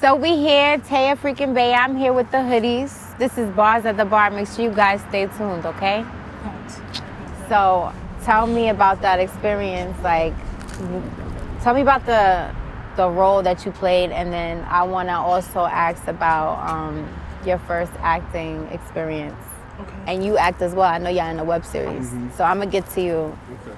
So we here, Taya freaking Bay. I'm here with the Hoodies. This is Bars at the Bar. Make sure you guys stay tuned, okay? So tell me about that experience. Like, tell me about the role that you played, and then I want to also ask about your first acting experience. Okay. And you act as well. I know y'all in a web series, so I'm gonna get to you. Okay.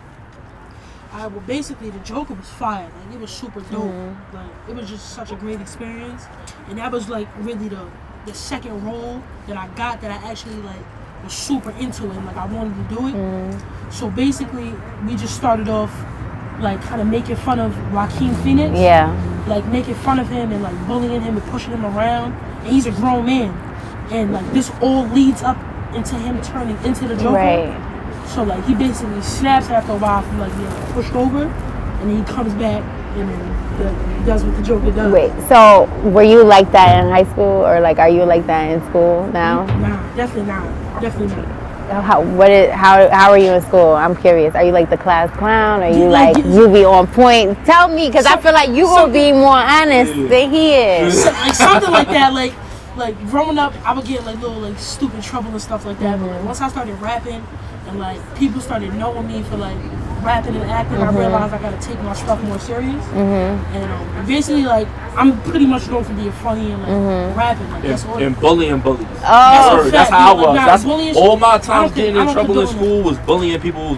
Well, basically, the Joker was fire. Like, it was super dope. Like, it was just such a great experience, and that was like really the second role that I got that I actually like was super into it. Like, I wanted to do it. So basically, we just started off like kind of making fun of Joaquin Phoenix. Yeah. Like making fun of him and like bullying him and pushing him around. And he's a grown man, and like this all leads up into him turning into the Joker. Right. So like he basically snaps after a while from like being pushed over, and then he comes back and then does what the Joker does. Wait, so were you like that in high school, or like are you like that in school now? Nah, definitely not. Definitely not. How are you in school? I'm curious. Are you like the class clown? Or you like, you be on point? Tell me, because I feel like you gonna be more honest than he is. Like something like that. Like growing up, I would get like little like stupid trouble and stuff like that. But like, once I started rapping and like people started knowing me for like rapping and acting, I realized I gotta take my stuff more serious. And basically, like I'm pretty much known for being funny and like rapping. Like, that's all. And bullying bullies. Oh, that's how I was. Nah, That's bullying all shit, my time getting in trouble in condone school was bullying people.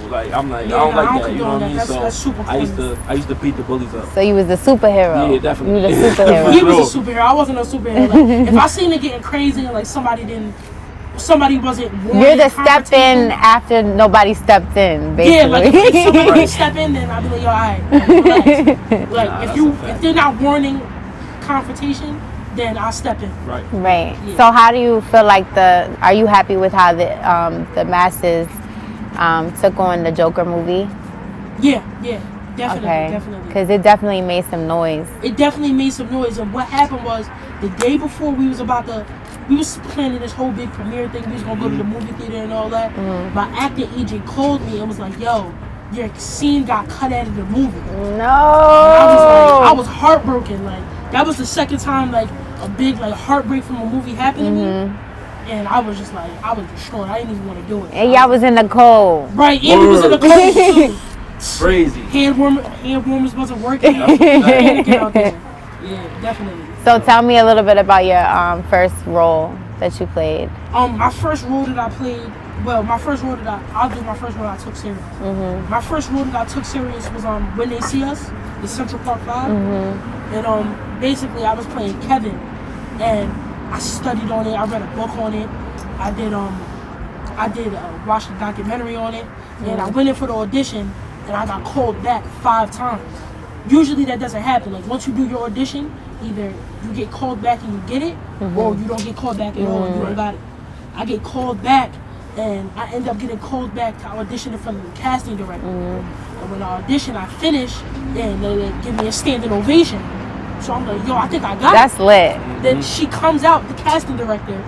Like I'm like, I don't like that. You know what I mean? That's super I used to beat the bullies up. So you was the superhero. Yeah, definitely. You the superhero. He was a superhero. I wasn't a superhero. Like, if I seen it getting crazy and like somebody wasn't You're the step in after nobody stepped in, basically. Yeah, like if somebody didn't step in, then I'd be like, yo, alright, relax. Like if they're not warning confrontation, then I'll step in. Right. Right. Yeah. So how do you feel like are you happy with how the masses took on the Joker movie? Yeah, definitely, Okay. definitely. Because it definitely made some noise. It definitely made some noise, and what happened was the day before we was planning this whole big premiere thing. We was gonna go to the movie theater and all that. My acting agent called me and was like, "Yo, your scene got cut out of the movie." No. I was heartbroken. Like that was the second time like a big like heartbreak from a movie happened to me, and I was just like I was distraught. I didn't even want to do it. And y'all was in the cold. Right, and we was in the cold too. Crazy. Hand warmers wasn't working. Panicking out there. Yeah, definitely. So tell me a little bit about your first role that you played. My first role that I played, I'll do my first role I took serious. My first role that I took serious was When They See Us, the Central Park 5. And basically I was playing Kevin, and I studied on it. I read a book on it. I did watch the documentary on it, and I went in for the audition, and I got called back 5 times. Usually that doesn't happen. Like once you do your audition, either you get called back and you get it, or you don't get called back at all and you don't got it. I get called back, and I end up getting called back to audition in front of the casting director. And when I audition, I finish, and they give me a standing ovation. So I'm like, yo, I think I got That's it. lit. Then she comes out, the casting director,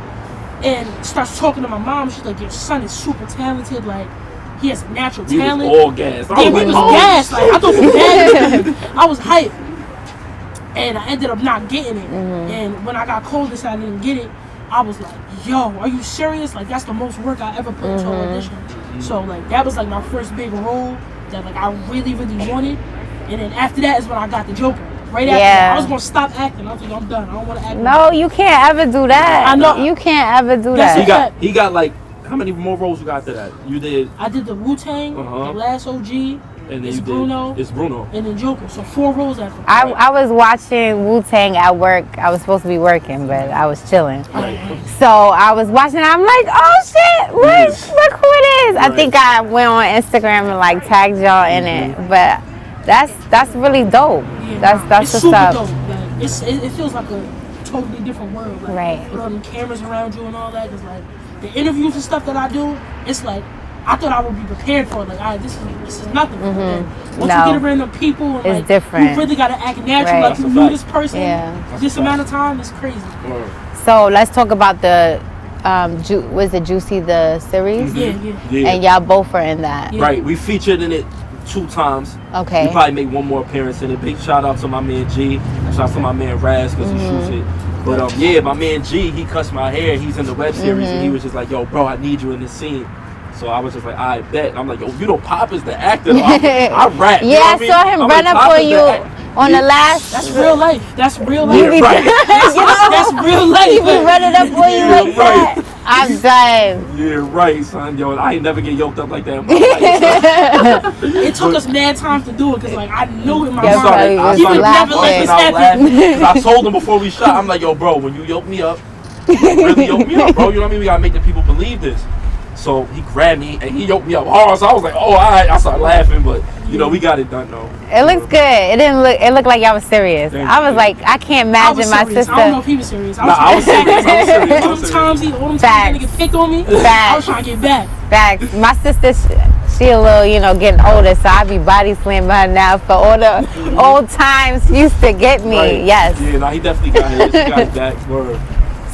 and starts talking to my mom. She's like, your son is super talented. Like, he has natural talent. We was all gassed. Yeah, we was gassed. Like, I thought we gassed. I was hyped. And I ended up not getting it. And when I got called and said I didn't get it, I was like, yo, are you serious? Like, that's the most work I ever put into an audition. So, like, that was, like, my first big role that, like, I really, really wanted. And then after that is when I got the Joker. Right after that, I was going to stop acting. I was like, I'm done. I don't want to act. No, you can't ever do that. I know. You can't ever do That's that. He got like, how many more roles you got after that? You did. I did the Wu-Tang, the Last OG, and then it's you Bruno, did. It's Bruno. and then Joker. So 4 roles after. I was watching Wu-Tang at work. I was supposed to be working, but I was chilling. So I was watching. I'm like, oh shit! Look who it is! I think I went on Instagram and like tagged y'all in it. But that's really dope. Yeah, That's it's what's super up. dope. Like, it feels like a totally different world. Like, Right. with all them cameras around you and all that. Cause like the interviews and stuff that I do, it's like I thought I would be prepared for it. Like, all right, this is nothing. Once you get around the people, and, it's like, different. you really gotta act natural. Right. Like you knew this person this amount of time. It's crazy. So let's talk about the was it Juicy the series? Yeah. And y'all both are in that. Yeah. Right. We featured in it 2 times. Okay. We probably make one more appearance in it. Big shout out to my man G. Shouts to my man Raz because he shoots it. But yeah, my man G, he cuts my hair. He's in the web series, and he was just like, "Yo, bro, I need you in this scene." So I was just like, I bet. And I'm like, yo, you know, Pop is the actor. I rap. Yeah, I saw him run up on you on the last. That's real life. That's real life. Yeah, right. That's real life. He be running up on you like that. I'm done. Yeah, right, son. Yo, I ain't never get yoked up like that in my life. It took us mad time to do it because, like, I knew in my Yeah, mind. I You would never let this happen. Because I told him before we shot, I'm like, yo, bro, when you yoke me up, really yoke me up, bro. You know what I mean? We gotta make the people believe this. So he grabbed me and he yoked me up hard. So I was like, oh, all right. I started laughing, but you know, we got it done though. It looks good. It looked like y'all was serious. I was like, I can't imagine my sister. I don't know if he was serious. I was serious. All them times nigga picked on me, I was trying to get back. Facts. My sister, she a little, you know, getting older, so I be body slamming her now for all the old times she used to get me. Right. Yes. Yeah, no, he definitely got his back. Word.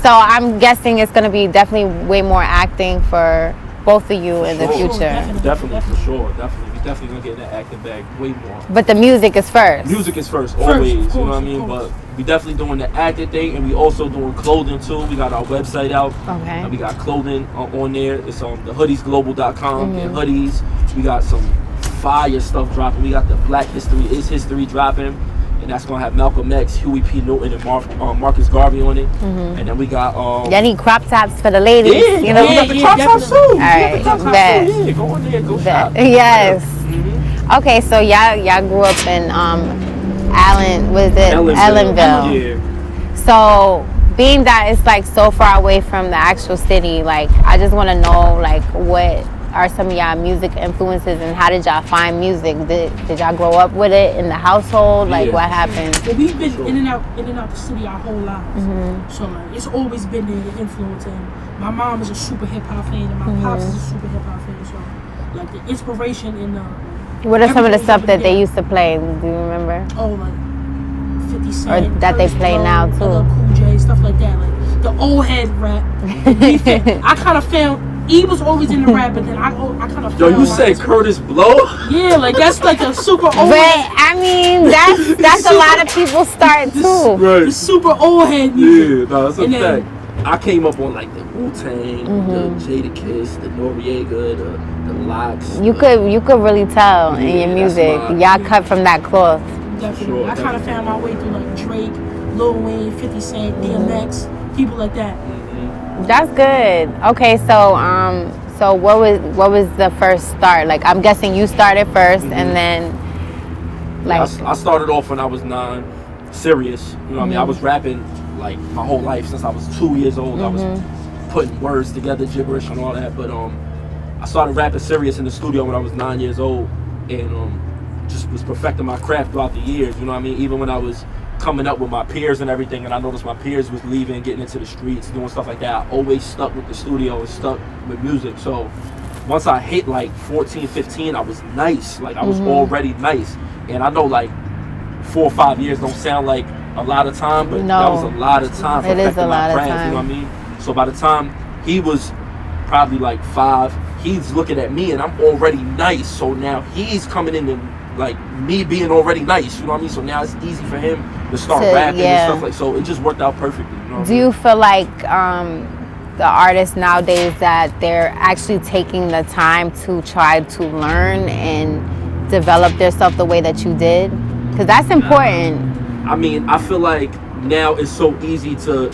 So I'm guessing it's going to be definitely way more acting for both of you in the future. Definitely, for sure. Definitely. We're definitely going to get that acting bag way more. But the music is first. Music is first, always. You know what I mean? But we definitely doing the acting thing, and we also doing clothing too. We got our website out. Okay. We got clothing on there. It's on the hoodiesglobal.com and hoodies. We got some fire stuff dropping. We got the Black History is History dropping. And that's gonna have Malcolm X, Huey P. Newton, and Marcus Garvey on it. And then we got y'all need crop tops for the ladies. Yeah, you know, we got the crop tops too. All right, bet. Yeah, go in there, go shop. Yes. Okay, so y'all grew up in Ellenville. Yeah. So being that it's like so far away from the actual city, like I just want to know like what are some of y'all music influences and how did y'all find music? Did y'all grow up with it in the household? Like what happened? Well, we've been in and out the city our whole lives. So like it's always been there, the influence. And my mom is a super hip hop fan, and my pops is a super hip hop fan. So like the inspiration in what are some of the stuff that they used to play? Do you remember? Oh, like 50 Cent. Or that they play now too. Cool J, stuff like that. Like the old head rap. I kind of found. He was always in the rap, but then I kind of. Yo, you say Curtis Blow? Yeah, like that's like a super old. But I mean, that's a lot of people start too. Right. The super old head music. Yeah, no, that's a fact. I came up on like the Wu-Tang, the Jadakiss, the Noriega, the Lox. You could really tell in your music. Y'all cut from that cloth. Definitely. Sure, I kind of found my way through like Drake, Lil Wayne, 50 Cent, DMX, people like that. That's good. Okay, so what was the first start? Like I'm guessing you started first, and then like I started off when I was 9, serious. You know what I mean? I was rapping like my whole life since I was 2 years old. I was putting words together, gibberish and all that. But I started rapping serious in the studio when I was 9 years old, and just was perfecting my craft throughout the years. You know what I mean? Even when I was coming up with my peers and everything, and I noticed my peers was leaving, getting into the streets, doing stuff like that. I always stuck with the studio and stuck with music. So once I hit like 14, 15, I was nice. Like I was already nice. And I know like 4 or 5 years don't sound like a lot of time, but that was a lot of time for perfecting my craft. You know what I mean? So by the time he was probably like 5, he's looking at me and I'm already nice. So now he's coming in and like me being already nice, you know what I mean? So now it's easy for him to start rapping and stuff like. So it just worked out perfectly. You know Do you feel like the artists nowadays that they're actually taking the time to try to learn and develop themselves the way that you did? Because that's important. I mean, I feel like now it's so easy to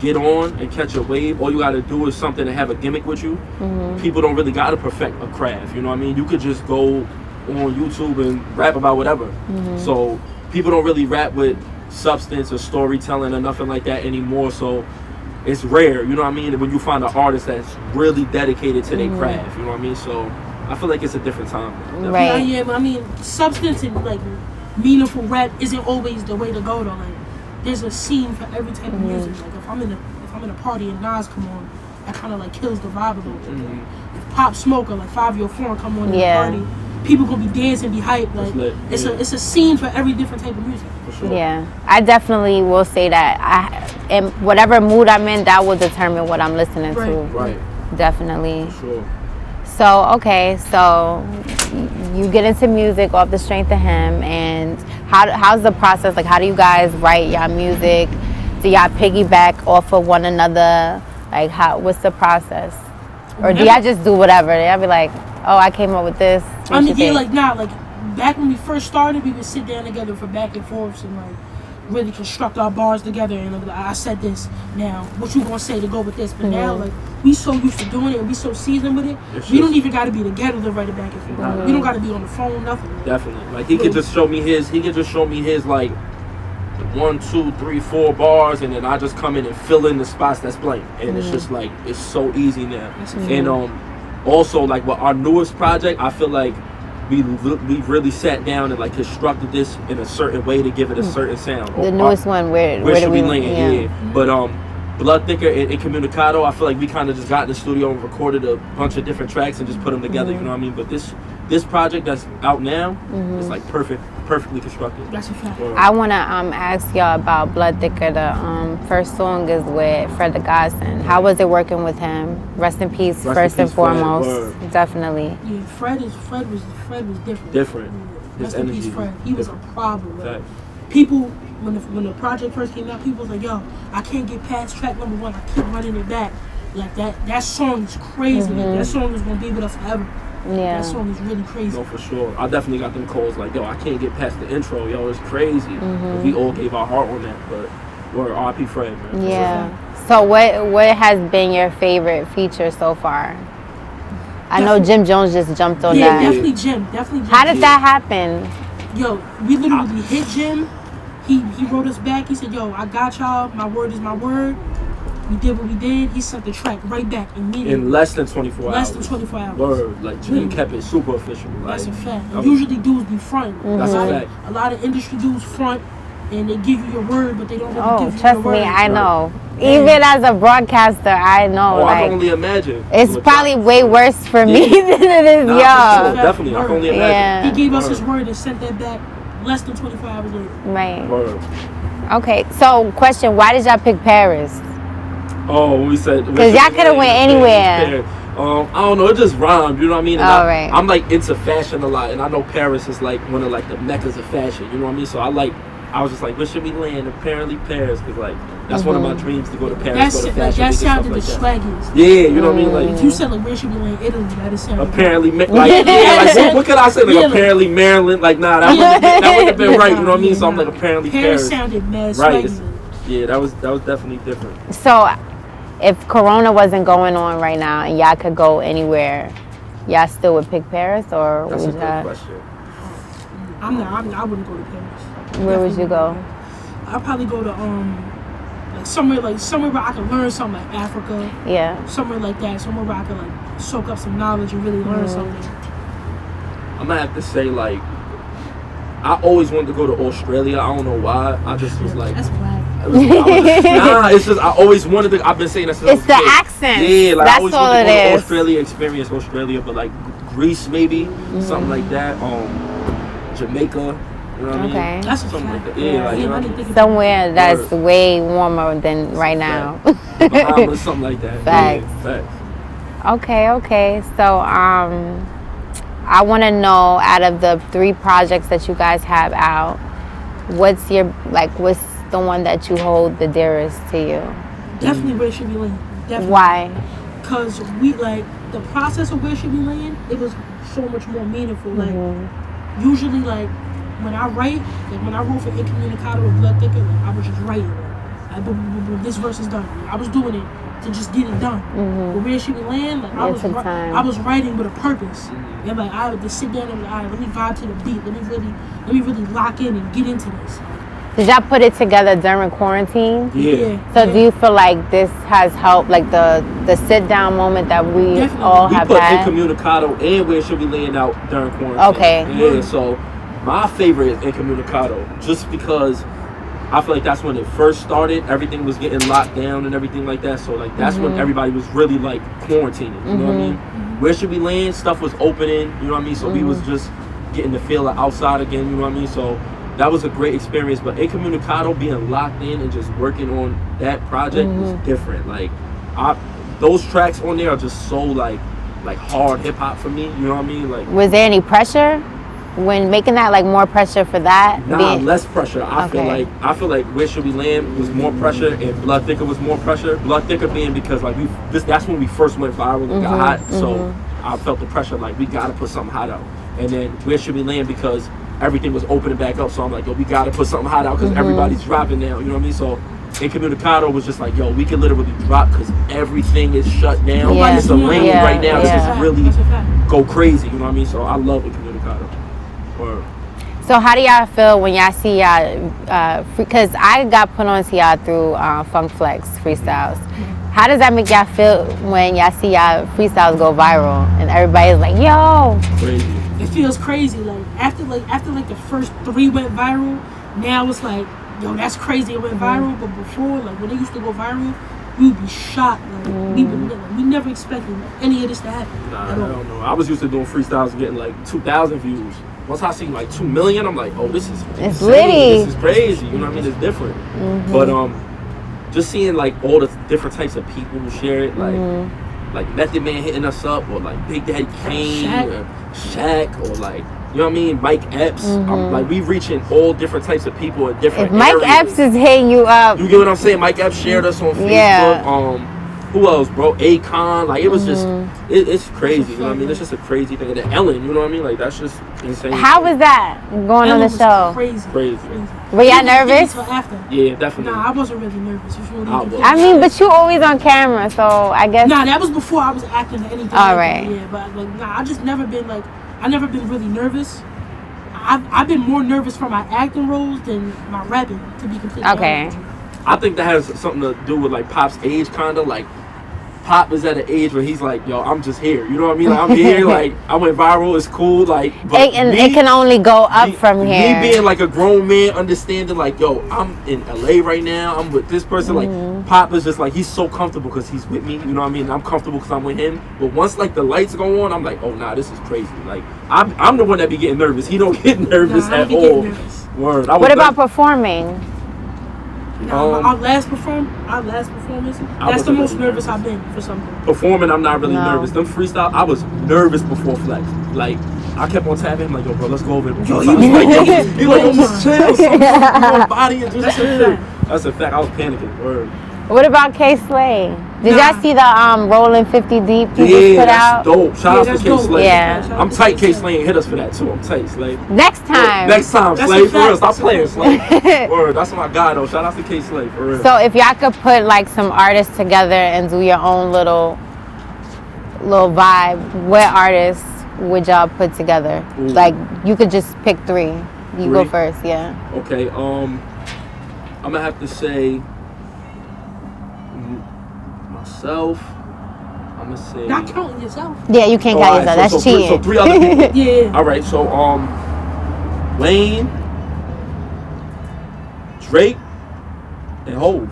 get on and catch a wave. All you got to do is something and have a gimmick with you. People don't really got to perfect a craft. You know what I mean? You could just go on YouTube and rap about whatever. So people don't really rap with substance or storytelling or nothing like that anymore. So it's rare, you know what I mean, when you find an artist that's really dedicated to their craft, you know what I mean? So I feel like it's a different time. Right. Yeah, but I mean, substance and like meaningful rap isn't always the way to go though. Like there's a scene for every type of music. Like if I'm in a party and Nas come on, that kind of like kills the vibe a little bit. If Pop Smoke or like 504 come on in the party, people gonna be dancing, be hyped. Like it's a scene for every different type of music. For sure. Yeah, I definitely will say that. In whatever mood I'm in, that will determine what I'm listening to. Right. Definitely. For sure. So okay, so you get into music off the strength of him, and how's the process? Like, how do you guys write y'all music? Do y'all piggyback off of one another? Like, what's the process? Or do y'all just do whatever? Y'all be like, oh, I came up with this. I mean, yeah, like, nah, like, back when we first started, we would sit down together for back and forths and, like, really construct our bars together. And like, I said this, now, what you gonna say to go with this? But now, like, we so used to doing it and we so seasoned with it, we don't even gotta be together to write it back and forth. We don't gotta be on the phone, nothing. Definitely. Like, he could just show me his, like, 1, 2, 3, 4 bars, and then I just come in and fill in the spots that's blank. And it's just like, it's so easy now. And also, like, with our newest project, I feel like we really sat down and like constructed this in a certain way to give it a certain sound. The newest one, where should we land? Yeah. But Blood Thicker and Incommunicado, I feel like we kind of just got in the studio and recorded a bunch of different tracks and just put them together. You know what I mean? But this project that's out now is like perfectly constructed. That's a fact. I want to ask y'all about Blood Thicker. The first song is with Fred the Godson. How was it working with him? Rest in peace, first and foremost. Definitely. Yeah, Fred was different. Different. His Rest in energy. peace, Fred. He was a problem. Right. People, when the project first came out, people was like, yo, I can't get past track number 1. I keep running it back. Like, that song is crazy. Like, that song is going to be with us forever. Yeah. That song is really crazy. No, for sure. I definitely got them calls like, yo, I can't get past the intro. Yo, it's crazy. We all gave our heart on that, but we're RP Fred, man. Yeah. So what has been your favorite feature so far? I know Jim Jones just jumped on that. Yeah, definitely Jim. How did that happen? Yo, we literally hit Jim. He wrote us back. He said, yo, I got y'all. My word is my word. We did what we did. He sent the track right back immediately. In less than 24 hours. Less than 24 hours. Word. Like, Jim kept it super official. Like, that's a fact. Usually dudes be front. That's a fact. A lot of industry dudes front and they give you your word, but they don't really give you trust your word. me, I know. Even as a broadcaster, I know. I like, can only imagine. It's probably way worse for me than it is y'all. Sure, definitely, I can only imagine. Yeah. He gave us his word and sent that back less than 24 hours later. Right. Word. Okay, so question, why did y'all pick Paris? Oh, we said because y'all could have went anywhere. I don't know, it just rhymed, you know what I mean? And right. I'm like into fashion a lot, and I know Paris is like one of like the meccas of fashion, you know what I mean? So I was just like, where should we land? Apparently Paris, because like that's one of my dreams, to go to Paris, go to fashion. That sounded the like swaggiest. Yeah, you know what I mean? Like, if you said like, where should we land? Italy, that sounded apparently, like, what could I say? Like, apparently Maryland, like, nah, that wouldn't have been right, you know what I mean? So I'm like, apparently Paris. Sounded mad right. swaggy. Yeah, that was definitely different. So, if Corona wasn't going on right now and y'all could go anywhere, y'all still would pick Paris, or that's would a y'all? good question. I wouldn't go to Paris. Where would you go? I'd probably go to somewhere where I can learn something, like Africa. Yeah. Somewhere like that, somewhere where I can like soak up some knowledge and really learn something. I'm gonna have to say, like, I always wanted to go to Australia. I don't know why. I just was like, that's black. It's just I always wanted to. I've been saying that since it's the accent. Yeah, like that's I always all wanted to go it to is. Australia, experience Australia, but like Greece maybe, something like that. Jamaica. You know what I mean? That's something like that. Yeah. Yeah, like, you know what I mean? Somewhere that's way warmer than right now. Bahamas, something like that. Facts. Yeah, facts. Okay. So I want to know, out of the 3 projects that you guys have out, what's the one that you hold the dearest to you? Definitely Where Should We Land. Definitely. Why? Because we the process of Where Should We Land, it was so much more meaningful. Like usually when I write, when I wrote for Incommunicado or Blood Thicker, I was just writing. This verse is done. I was doing it to just get it done. But Where Should We Land, I was writing with a purpose. And I would just sit down and let me vibe to the beat. Let me really lock in and get into this. Did y'all put it together during quarantine? Yeah. So do you feel like this has helped, like the sit down moment that we all have had? We put Incommunicado and Where Should We Land out during quarantine. Okay. Yeah, so my favorite is Incommunicado, just because I feel like that's when it first started. Everything was getting locked down and everything like that. So like that's when everybody was really like quarantining. You know what I mean? Where Should We Land? Stuff was opening. You know what I mean? So we was just getting the feel of outside again. You know what I mean? So that was a great experience. But Incommunicado, being locked in and just working on that project was different. Like those tracks on there are just so like hard hip hop for me. You know what I mean? Like, was there any pressure? when making that like more pressure for that? Nah, less pressure. I Okay. feel like Where Should We Land was more pressure, and Blood Thicker was more pressure. Blood Thicker being because like that's when we first went viral and got hot. So I felt the pressure like we gotta put something hot out. And then Where Should We Land because everything was opening back up. So I'm like, yo, we gotta put something hot out because everybody's dropping now. You know what I mean? So Incommunicado was just like, yo, we can literally drop because everything is shut down. Yeah. It's a lane right now. Yeah. This is really go crazy. You know what I mean? So I love Incommunicado. Or So how do y'all feel when y'all see y'all? Because I got put on to y'all through Funk Flex Freestyles. How does that make y'all feel when y'all see y'all freestyles go viral and everybody's like, yo? crazy. It feels crazy. Like after the first 3 went viral, now it's like, yo, that's crazy. It went viral. But before, like when they used to go viral, we would be shocked. Like we never expected any of this to happen. Nah, I don't know. I was used to doing freestyles and getting like 2,000 views. Once I seen like 2 million, I'm like, oh, this is It's insane. litty. This is crazy. You know what I mean? It's different. But just seeing like all the different types of people who share it, like Method Man hitting us up, or like Big Daddy Kane, or Shaq, or like, you know what I mean, Mike Epps. Like we reaching all different types of people at different If Mike areas. Epps is hitting you up, You get what I'm saying? Mike Epps shared us on Facebook. Yeah. Who else, bro? Akon. Like it was just, it's crazy. You know what I mean? It's just a crazy thing. And then Ellen, you know what I mean? Like that's just insane. how was that going on the show? Crazy. Crazy. Were y'all nervous? Until after. Yeah, definitely. Nah, I wasn't really nervous. If you I really was. I mean, but you always on camera, so I guess. Nah, that was before I was acting or anything. All like right. that. Yeah, but like, nah, I just never been like, I never been really nervous. I've been more nervous for my acting roles than my rapping, to be completely Okay. honest with you. I think that has something to do with like Pop's age, kind of like. Pop is at an age where he's like, yo, I'm just here. You know what I mean? Like, I'm here. Like, I went viral. It's cool. Like, but It can only go up from here. Me being like a grown man, understanding like, yo, I'm in LA right now. I'm with this person. Like, Pop is just like, he's so comfortable because he's with me. You know what I mean? I'm comfortable because I'm with him. But once like the lights go on, I'm like, oh nah, this is crazy. Like, I'm the one that be getting nervous. He don't get nervous Nah, I at be all. getting nervous. Word. What about performing? Our last performance, that's the most nervous I've been for something. Performing, I'm not really No. nervous. Them freestyle, I was nervous before Flex. Like, I kept on tapping him like, yo, bro, let's go over it. Yo, He like, yo, just chill. Something on body and just chill. That's a fact. I was panicking. Word. What about K Slay? Did Nah. y'all see the Rolling 50 Deep he just Yeah, put that's out? dope. Shout out that's to K dope. Slay. Yeah. I'm tight, K Slay, and hit us for that too. I'm tight, Slay. Next time. Next time, That's Slay, a for real. fact. Stop That's a playing, fact. Slay. Word, that's my guy though. Shout out to K Slay, for real. So if y'all could put like some artists together and do your own little vibe, what artists would y'all put together? Ooh. Like you could just pick 3. You go Three? first, yeah. Okay, I'm gonna have to say myself. I'm gonna say. Not counting yourself. Yeah, you can't count yourself. That's so cheating. So 3 other people. Yeah. All right, so Wayne, Drake, and Hove.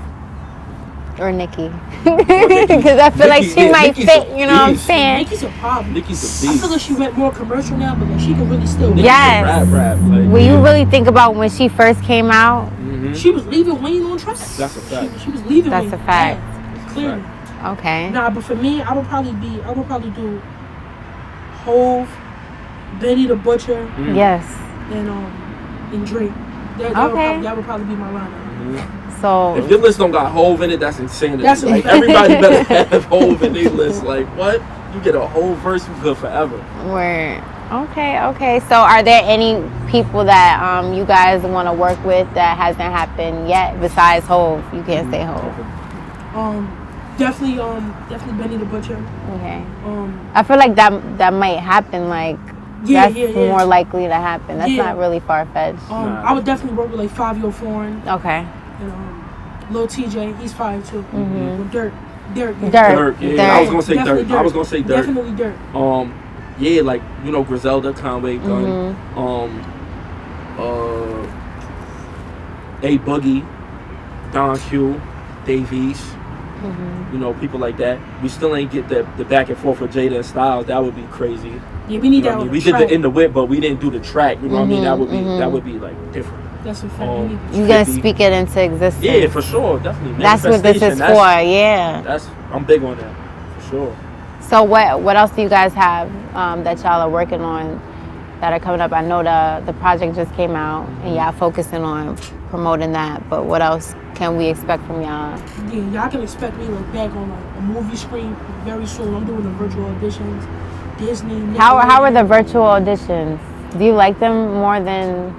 Or Nicki. Because I feel like she might Nicki's fit, a you know what I'm beast. saying? Nicki's a problem. Nicki's a I beast. feel like she went more commercial now, but like she can really still. Nicki's Yes. a rap. Like, When you really think about when she first came out, She was leaving Wayne on track. That's a fact. She was leaving That's Wayne. a fact. bad, clearly. okay. Nah, but for me, I would probably do Hove, Benny the Butcher, Yes. and Drake. Okay. That would probably be my lineup. So If your list don't got Hove in it, that's insanity. That's like insane. everybody better have Hove in their list. Like what? You get a whole verse, you good forever. we're okay. So are there any people that you guys want to work with that hasn't happened yet besides Hove? You can't say Hove. Definitely Benny the Butcher. Okay. Um, I feel like that might happen. Like Yeah, that's yeah. more likely to happen. That's Yeah. not really far fetched. Nah. I would definitely work with like Fabio Foreign Okay. and Lil TJ. He's fire too. With Dirt. Dirk, yeah. I was gonna say Definitely Dirk. I was gonna say Dirk. Definitely Dirt. Yeah, like Griselda, Conway, Gunn, A Boogie, Don Q, Davies. People like that. We still ain't get the back and forth with Jada and Styles. That would be crazy. Yeah, we need You know that what I on mean? We the did track. the In the Whip, but we didn't do the track. You know what I mean? That would be like different. That's a fact. We need You gotta 50. speak it into existence. Yeah, for sure, definitely. That's what this is Manifestation, for. Yeah. That's I'm big on that, for sure. So what else do you guys have that y'all are working on that are coming up? I know the project just came out, and y'all focusing on promoting that. But what else can we expect from y'all? Yeah, y'all can expect me like back on like a movie screen very soon. I'm doing the virtual auditions. Disney. How are the virtual auditions? Do you like them more than?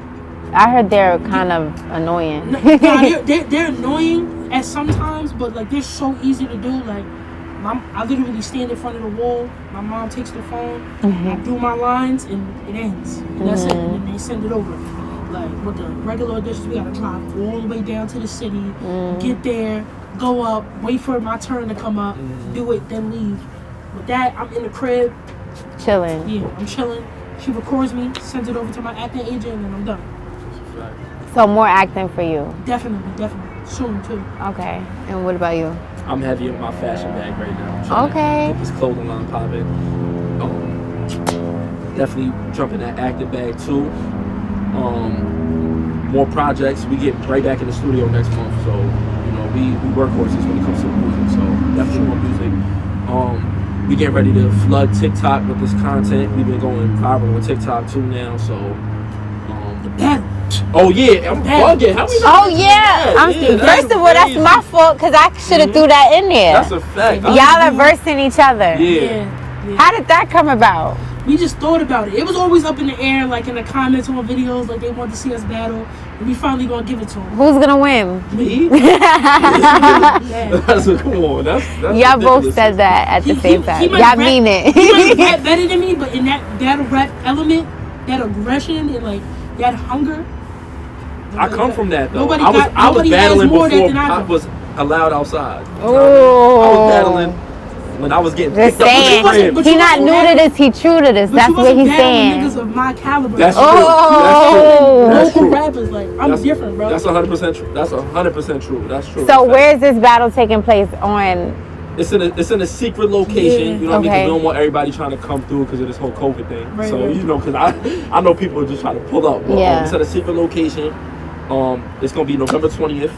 I heard they're kind of annoying. they're annoying at sometimes, but like they're so easy to do. Like I literally stand in front of the wall. My mom takes the phone, I do my lines, and it ends. And that's it. And then they send it over. Like with the regular auditions, we gotta drive all the way down to the city, get there, go up, wait for my turn to come up, do it, then leave. With that, I'm in the crib. Chilling. Yeah, I'm chilling. She records me, sends it over to my acting agent, and then I'm done. So more acting for you. Definitely. Soon too. Okay. And what about you? I'm heavy in my fashion bag right now. I'm trying to get this clothing line popping. Definitely jumping that acting bag too. More projects. We get right back in the studio next month. So, you know, we workhorses when it comes to music. So definitely more music. We get ready to flood TikTok with this content. We've been going viral on TikTok too now. So The battle. oh yeah, I'm bugging. How we Oh yeah. First of all, that's my fault because I should have threw that in there. That's a fact. Y'all are versing each other. Yeah. How did that come about? We just thought about it. It was always up in the air, like in the comments on videos, like they wanted to see us battle. And we finally gonna give it to them. Who's gonna win? Me? That's a, come on. That's Y'all both said that at the same time. Y'all mean it. He might rap better than me, but in that battle rap element, that aggression and like that hunger. I come from that though. Nobody I was battling more before than I pop do. was allowed outside. Oh. I was battling when I was getting Just picked up saying. with the crib. He not new to this, he true to this. That's what he's saying. Niggas of my caliber. That's true. Oh. That's true. Local rappers, like I'm different, bro. That's 100% true. That's 100% true. That's true. So where is this battle taking place on? It's in a secret location. Yeah. You know what I mean? 'Cause Okay. we don't want everybody trying to come through because of this whole COVID thing. Right, So right. you know, because I know people are just trying to pull up. But, Yeah. it's at a secret location. It's gonna be November 20th.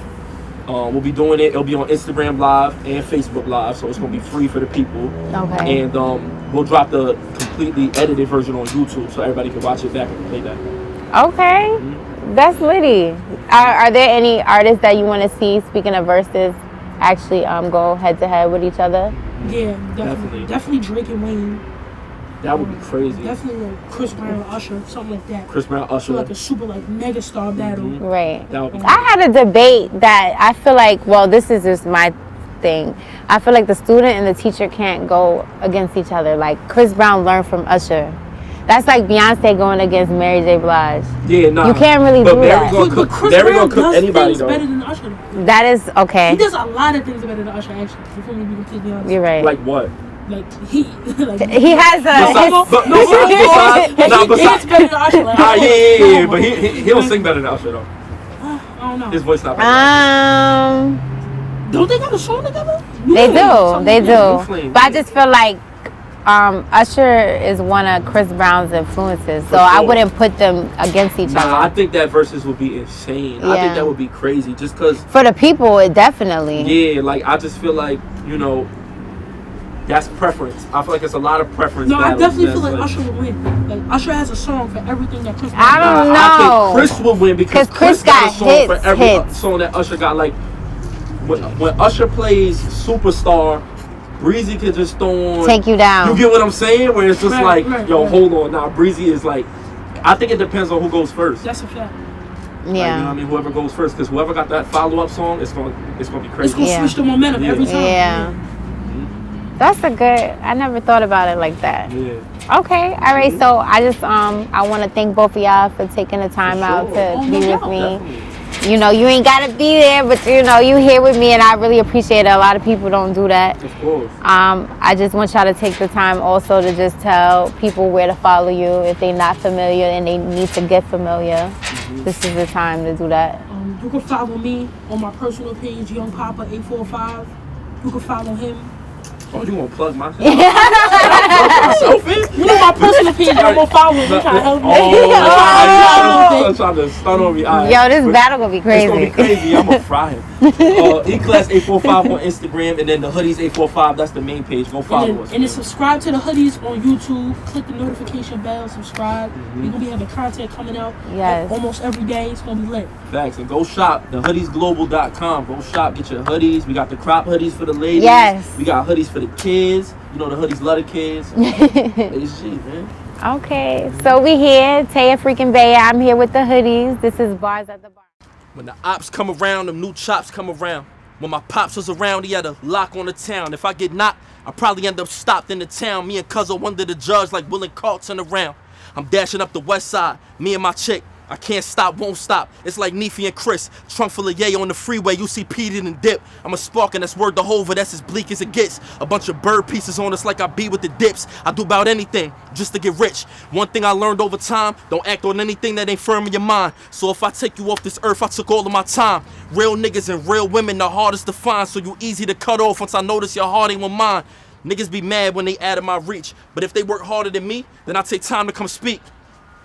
We'll be doing it. It'll be on Instagram Live and Facebook Live, so it's gonna be free for the people. Okay. And we'll drop the completely edited version on YouTube, so everybody can watch it back and play that. Okay. That's litty. Are there any artists that you want to see, speaking of verses, actually go head to head with each other? Yeah, Definitely. definitely Drake and Wayne. That would be crazy. Definitely like Chris Brown, Usher, something like that. Chris Brown, Usher. So like a super like mega star battle. Right. That would be I had a debate that I feel like, well, this is just my thing. I feel like the student and the teacher can't go against each other. Like Chris Brown learned from Usher. That's like Beyonce going against Mary J. Blige. Yeah, nah. You can't really do that. But Chris Mary Brown gonna cook does anybody things though. better than Usher. That is okay. He does a lot of things better than Usher, actually. You feel me? To be completely honest. You're right. Like what? Like he, like He has a. he dance better than Usher. Like, Yeah. But he don't sing better than Usher though. I don't know. His voice not better. Don't they got a song together? They Yeah, do. They do. Flame. But I just feel like Usher is one of Chris Brown's influences, so For I sure. wouldn't put them against each Nah, I other. think that verses would be insane. I Yeah. think that would be crazy just because, For the people, it definitely. yeah, like I just feel like, you know, that's preference. I feel like it's a lot of preference. No, I battles definitely feel that's like Usher would win. Like Usher has a song for everything that Chris. I don't I know. think Chris would win because 'Cause Chris got a got song hits, for every hits. song that Usher got. Like when Usher plays Superstar, Breezy could just throw on. Take you down. You get what I'm saying? Where it's just Right, like, right, yo, right. hold on. Now Breezy is like, I think it depends on who goes first. That's a fact. Like, you know what Yeah. I mean? Whoever goes first, because whoever got that follow-up song, it's gonna be It's crazy. gonna Yeah. switch the momentum every time. Yeah. That's a good. I never thought about it like that. Yeah. Okay. All right. So I just I want to thank both of y'all for taking the time out to Oh, be no with doubt. me. Definitely. You know, you ain't gotta be there, but you know, you here with me, and I really appreciate it. A lot of people don't do that. Of course. I just want y'all to take the time also to just tell people where to follow you if they're not familiar and they need to get familiar. This is the time to do that. You can follow me on my personal page, Young Papa 845. You can follow him Oh, you want to plug my myself in? You know my personal page got more followers. You trying to help me? Oh, trying to stun on me. Right. Yo, this battle gonna be crazy. It's gonna be crazy. I'm gonna fry him. E-Class 845 on Instagram, and then the Hoodies 845. That's the main page. Go follow us. And then subscribe to the Hoodies on YouTube. Click the notification bell. Subscribe. We're gonna be having content coming out. Yes. Almost every day. It's gonna be lit. Facts. And go shop thehoodiesglobal.com. Go shop. Get your hoodies. We got the crop hoodies for the ladies. Yes. We got hoodies for the kids. You know the hoodies love the kids. It's G, man. Okay, so we here, Taya freaking Bay. I'm here with the Hoodies. This is Bars at the Bar. When the ops come around, them new chops come around. When my pops was around, he had a lock on the town. If I get knocked, I probably end up stopped in the town. Me and Cuzzo under the judge like Will and Carlton around. I'm dashing up the west side, me and my chick. I can't stop, won't stop. It's like Neefy and Chris. Trunk full of yay on the freeway. You see Pete and dip. I'm a spark and that's word to Hova. That's as bleak as it gets. A bunch of bird pieces on us like I be with the dips. I do about anything just to get rich. One thing I learned over time, don't act on anything that ain't firm in your mind. So if I take you off this earth, I took all of my time. Real niggas and real women, the hardest to find. So you easy to cut off once I notice your heart ain't with mine. Niggas be mad when they out of my reach. But if they work harder than me, then I take time to come speak.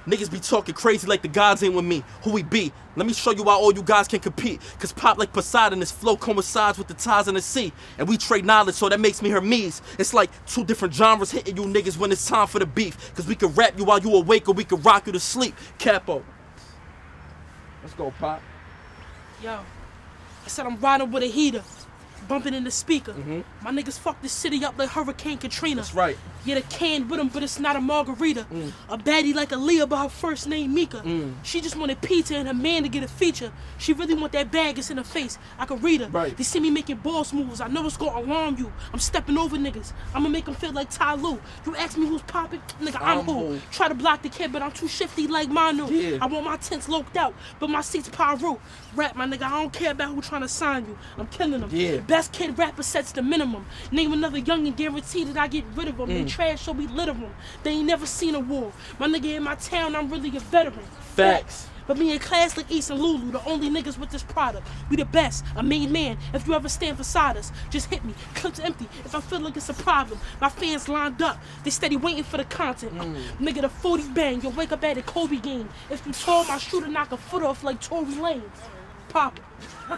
Niggas be talking crazy like the gods ain't with me. Who we be? Let me show you why all you guys can compete. Cause pop like Poseidon, this flow coincides with the tides in the sea. And we trade knowledge, so that makes me Hermes. It's like two different genres hitting you niggas when it's time for the beef. Cause we can rap you while you awake or we can rock you to sleep. Capo. Let's go, Pop. Yo, I said I'm riding with a heater. Bumping in the speaker. My niggas fuck this city up like Hurricane Katrina. That's right. Get a can with him, but it's not a margarita. A baddie like Aaliyah, but her first name Mika. She just wanted pizza and her man to get a feature. She really want that bag, it's in her face. I can read her. Right. They see me making boss moves. I know it's gonna alarm you. I'm stepping over niggas. I'ma make them feel like Ty Lue. You ask me who's popping? Nigga, I'm who? Try to block the kid, but I'm too shifty like Manu. Yeah. I want my tents loked out, but my seats Pyro. Rap, my nigga, I don't care about who trying to sign you. I'm killing them. Yeah. Best kid rapper sets the minimum. Name another young and guarantee that I get rid of them. They trash, so we lit of them. They ain't never seen a war. My nigga in my town, I'm really a veteran. Facts. But me in class like East and Lulu, the only niggas with this product. We the best, a made man. If you ever stand beside us, just hit me. Clips empty. If I feel like it's a problem, my fans lined up. They steady waiting for the content. Nigga, the 40 bang. You'll wake up at a Kobe game. If you tall, my shooter knock a foot off like Tory Lane. Pop it.